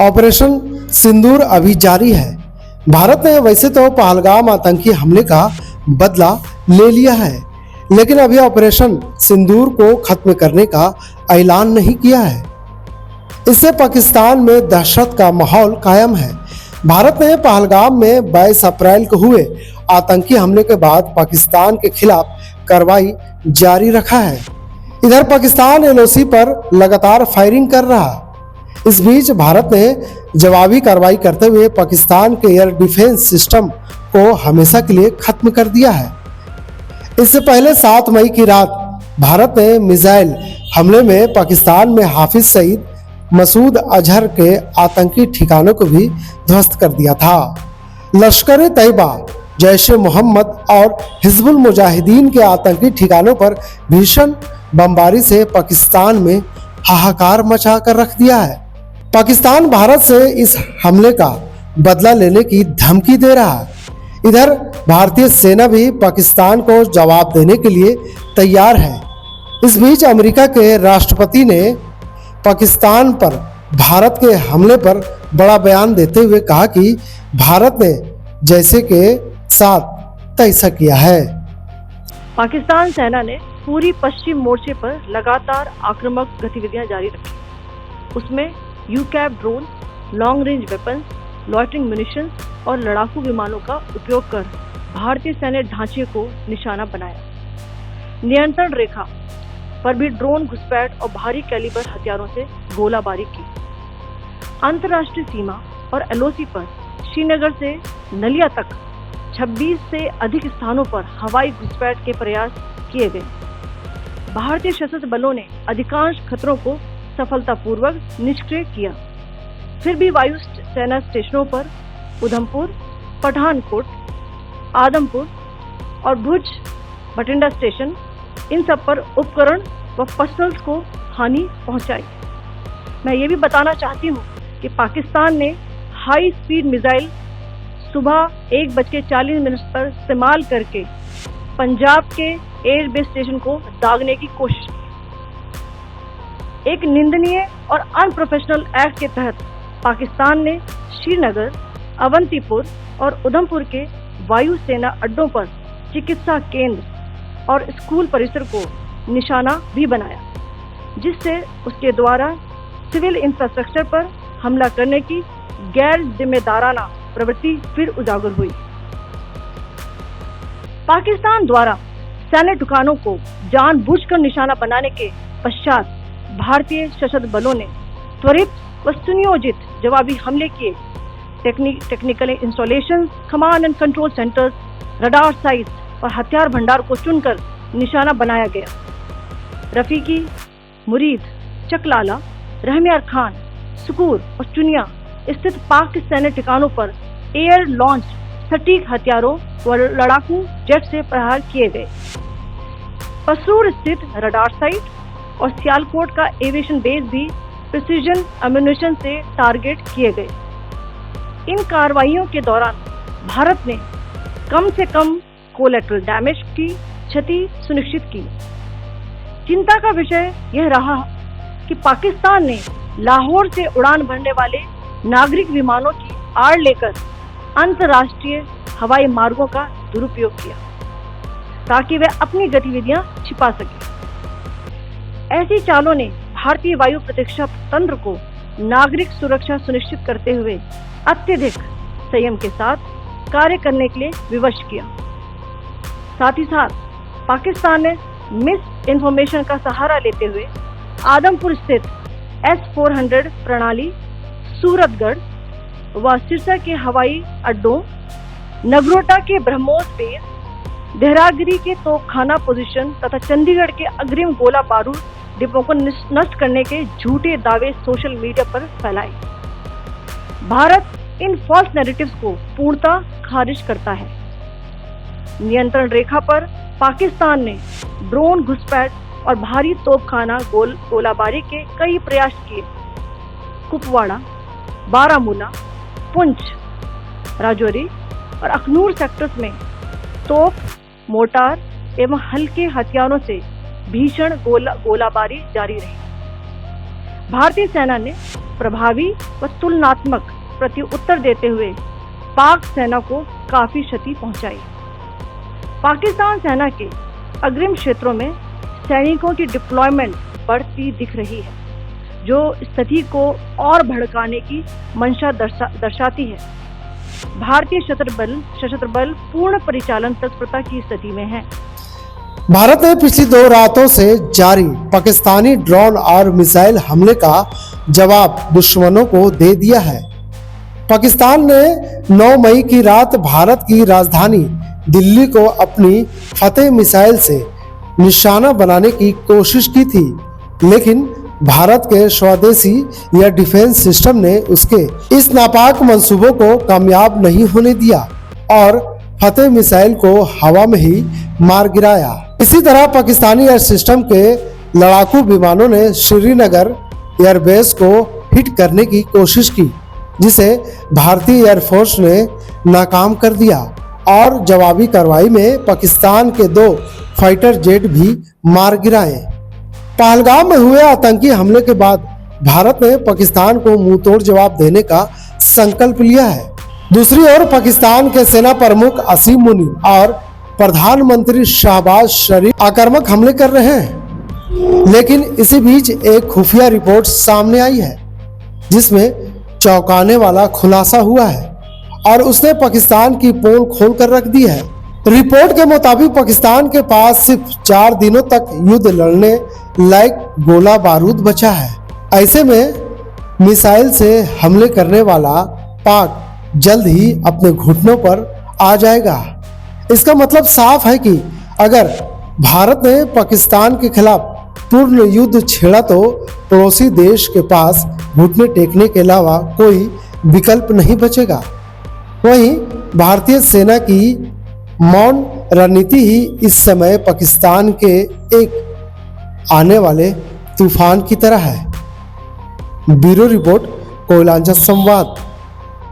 Operation सिंदूर अभी जारी है। भारत ने वैसे तो पहलगाम आतंकी हमले का बदला ले लिया है, लेकिन अभी ऑपरेशन सिंदूर को खत्म करने का ऐलान नहीं किया है। इससे पाकिस्तान में दहशत का माहौल कायम है। भारत ने पहलगाम में 22 अप्रैल को हुए आतंकी हमले के बाद पाकिस्तान के खिलाफ कार्रवाई जारी रखा है। इधर पाकिस्तान एलओसी पर लगातार फायरिंग कर रहा है। इस बीच भारत ने जवाबी कार्रवाई करते हुए पाकिस्तान के एयर डिफेंस सिस्टम को हमेशा के लिए खत्म कर दिया है। इससे पहले 7 मई की रात भारत ने मिसाइल हमले में पाकिस्तान में हाफिज सईद, मसूद अजहर के आतंकी ठिकानों को भी ध्वस्त कर दिया था। लश्कर तैयबा, जैश-ए मोहम्मद और हिजबुल मुजाहिदीन के आतंकी ठिकानों पर भीषण बमबारी से पाकिस्तान में हाहाकार मचा कर रख दिया है। पाकिस्तान भारत से इस हमले का बदला लेने की धमकी दे रहा है। इधर भारतीय सेना भी पाकिस्तान को जवाब देने के लिए तैयार है। इस बीच अमेरिका के राष्ट्रपति ने पाकिस्तान पर भारत के हमले पर बड़ा बयान देते हुए कहा कि भारत ने जैसे के साथ तैसा किया है। पाकिस्तान सेना ने पूरी पश्चिम मोर्चे पर लगातार आक्रामक गतिविधियां जारी रखी। उसमें UCAV drones, long range weapons, loitering munitions और लड़ाकू विमानों का उपयोग कर भारतीय सैन्य ढांचे को निशाना बनाया। नियंत्रण रेखा पर भी ड्रोन घुसपैठ और भारी कैलिबर हथियारों से गोलाबारी की। अंतर्राष्ट्रीय सीमा और एलओसी पर श्रीनगर से नलिया तक 26 से अधिक स्थानों पर हवाई घुसपैठ के प्रयास किए गए। भारतीय सशस्त्र बलों ने अधिकांश खतरों को सफलतापूर्वक निष्क्रिय किया। फिर भी वायु सेना स्टेशनों पर उधमपुर, पठानकोट, आदमपुर और भुज बठिंडा स्टेशन, इन सब पर उपकरण व पर्सनल्स को हानि पहुंचाई। मैं ये भी बताना चाहती हूँ कि पाकिस्तान ने हाई स्पीड मिसाइल सुबह 1:40 पर इस्तेमाल करके पंजाब के एयरबेस स्टेशन को दागने की कोशिश की। एक निंदनीय और अनप्रोफेशनल एक्ट के तहत पाकिस्तान ने श्रीनगर, अवंतीपुर और उधमपुर के वायु सेना अड्डों पर चिकित्सा केंद्र और स्कूल परिसर को निशाना भी बनाया, जिससे उसके द्वारा सिविल इंफ्रास्ट्रक्चर पर हमला करने की गैर जिम्मेदाराना प्रवृत्ति फिर उजागर हुई। पाकिस्तान द्वारा सैन्य ठिकानों को जानबूझकर निशाना बनाने के पश्चात भारतीय सशस्त्र बलों ने त्वरित व सुनियोजित जवाबी हमले किए। Technical installations, command and control centres, radar sites और हथियार भंडार को चुनकर निशाना बनाया गया। रफीकी, मुरीद, चकलाला, रहमियार खान, सुकूर और चुनिया स्थित पाक के सैन्य ठिकानों पर एयर लॉन्च सटीक हथियारों व लड़ाकू जेट से प्रहार किए गए। पसरूर स्थित रडार साइट और सियालकोट का एविएशन बेस भी प्रिसीजन एम्यूनिशन से टारगेट किए गए। इन कार्रवाइयों के दौरान भारत ने कम से कम कोलैटरल डैमेज की क्षति सुनिश्चित की। चिंता का विषय यह रहा कि पाकिस्तान ने लाहौर से उड़ान भरने वाले नागरिक विमानों की आड़ लेकर अंतर्राष्ट्रीय हवाई मार्गों का दुरुपयोग किया ताकि वे अपनी गतिविधियां छिपा सके। ऐसी चालों ने भारतीय वायु प्रतिरक्षा तंत्र को नागरिक सुरक्षा सुनिश्चित करते हुए अत्यधिक संयम के साथ कार्य करने के लिए विवश किया। साथ ही साथ पाकिस्तान ने मिस इन्फॉर्मेशन का सहारा लेते हुए आदमपुर स्थित S-400 प्रणाली, सूरतगढ़ व सिरसा के हवाई अड्डों, नगरोटा के ब्रह्मोस बेस, देहरागिरी के तोपखाना पोजीशन तथा चंडीगढ़ के अग्रिम गोला बारूद डिपो को नष्ट करने के झूठे दावे सोशल मीडिया पर फैलाए। भारत इन फॉल्स नैरेटिव्स को पूर्णतः खारिज करता है। नियंत्रण रेखा पर पाकिस्तान ने ड्रोन घुसपैठ और भारी तोपखाना गोलाबारी के कई प्रयास किए। कुपवाड़ा, बारामूला, पुंछ, राजौरी और अखनूर सेक्टर्स में तोप, मोर्टार एवं हल्के हथियारों से भीषण गोलाबारी जारी रही। भारतीय सेना ने प्रभावी व तुलनात्मक प्रत्युत्तर देते हुए पाक सेना को काफी क्षति पहुंचाई। पाकिस्तान सेना के अग्रिम क्षेत्रों में सैनिकों की डिप्लॉयमेंट बढ़ती दिख रही है, जो स्थिति को और भड़काने की मंशा दर्शाती है। भारतीय सशस्त्र बल पूर्ण परिचालन तत्परता की स्थिति में है। भारत ने पिछली 2 रातों से जारी पाकिस्तानी ड्रोन और मिसाइल हमले का जवाब दुश्मनों को दे दिया है। पाकिस्तान ने 9 मई की रात भारत की राजधानी दिल्ली को अपनी फतेह मिसाइल से निशाना बनाने की कोशिश की थी, लेकिन भारत के स्वदेशी एयर डिफेंस सिस्टम ने उसके इस नापाक मंसूबों को कामयाब नहीं होने दिया और फतेह मिसाइल को हवा में ही मार गिराया। इसी तरह पाकिस्तानी एयर सिस्टम के लड़ाकू विमानों ने श्रीनगर एयरबेस को हिट करने की कोशिश की, जिसे भारतीय एयरफोर्स ने नाकाम कर दिया और जवाबी कार्रवाई में पाकिस्तान के 2 फाइटर जेट भी मार गिराए। पहलगाम में हुए आतंकी हमले के बाद भारत ने पाकिस्तान को मुंहतोड़ जवाब देने का संकल्प लिया है। दूसरी ओर पाकिस्तान के सेना प्रमुख असीम मुनीर और प्रधानमंत्री शहबाज शरीफ आक्रामक हमले कर रहे हैं, लेकिन इसी बीच एक खुफिया रिपोर्ट सामने आई है जिसमें चौंकाने वाला खुलासा हुआ है और उसने पाकिस्तान की पोल खोल कर रख दी है। रिपोर्ट के मुताबिक पाकिस्तान के पास सिर्फ 4 दिनों तक युद्ध लड़ने लायक गोला बारूद बचा है। ऐसे में मिसाइल से हमले करने वाला पाक जल्द ही अपने घुटनों पर आ जाएगा। इसका मतलब साफ है कि अगर भारत ने पाकिस्तान के खिलाफ पूर्ण युद्ध छेड़ा तो पड़ोसी देश के पास घुटने टेकने के अलावा कोई विकल्प नहीं बचेगा। वहीं भारतीय सेना की मौन रणनीति ही इस समय पाकिस्तान के एक आने वाले तूफान की तरह है। ब्यूरो रिपोर्ट, कोयलांचल संवाद।